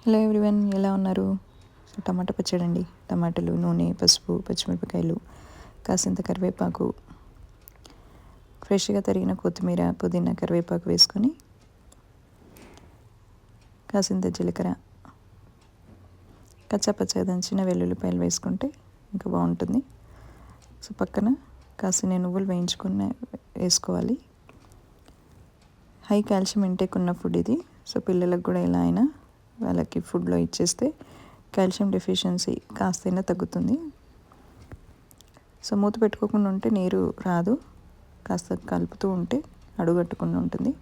Hello everyone, ఎలా ఉన్నారు? So టమాటా పచ్చడి అండి. టమాటాలు, నూనె, పసుపు, పచ్చిమిరపకాయలు, కాసింత కరివేపాకు, ఫ్రెష్గా తరిగిన కొత్తిమీర, పుదీనా, కరివేపాకు వేసుకొని కాసింత జీలకర్ర, కచ్చాపచ్చగా దంచిన వెల్లుల్లిపాయలు వేసుకుంటే ఇంకా బాగుంటుంది. సో పక్కన కాసిన నువ్వులు వేయించుకొని వేసుకోవాలి. హై కాల్షియం ఇంటేక్ ఉన్న ఫుడ్ ఇది. సో పిల్లలకు కూడా ఎలా అయినా వాళ్ళకి ఫుడ్లో ఇచ్చేస్తే కాల్షియం డెఫిషియన్సీ కాస్తైనా తగ్గుతుంది. సో మూత పెట్టుకోకుండా ఉంటే నీరు రాదు, కాస్త కలుపుతూ ఉంటే అడుగట్టుకుండా ఉంటుంది.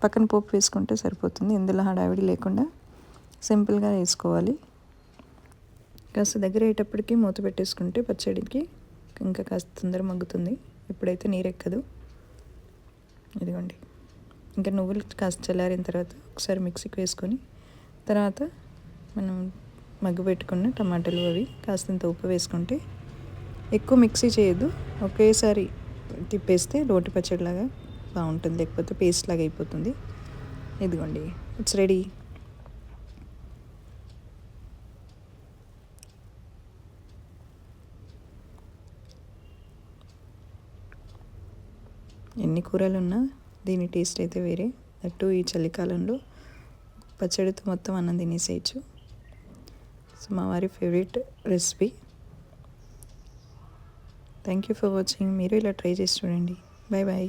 పక్కన పోపు వేసుకుంటే సరిపోతుంది. ఇందులో హడావిడి లేకుండా సింపుల్గా వేసుకోవాలి. కాస్త దగ్గర అయ్యేటప్పటికి మూత పెట్టేసుకుంటే పచ్చడికి ఇంకా కాస్త తొందర మగ్గుతుంది. ఇప్పుడైతే నీరు ఎక్కదు. ఇదిగోండి, ఇంకా నువ్వులు కాస్త చల్లారిన తర్వాత ఒకసారి మిక్సీకి వేసుకొని తర్వాత మనం మగ్గు పెట్టుకున్న టమాటాలు అవి కాస్తంత ఉప్పు వేసుకుంటే, ఎక్కువ మిక్సీ చేయొద్దు, ఒకేసారి తిప్పేస్తే రోటి పచ్చడిలాగా బాగుంటుంది, లేకపోతే పేస్ట్ లాగా అయిపోతుంది. ఇదిగోండి, ఇట్స్ రెడీ. ఎన్ని కూరలు ఉన్నా దీని టేస్ట్ అయితే వేరే. అటు ఈ చలికాలంలో పచ్చడితో మొత్తం అన్నం తినేసేయచ్చు. సో మా వారి favourite recipe. Thank you for watching. మీరు ఇలా ట్రై చేసి చూడండి. Bye bye.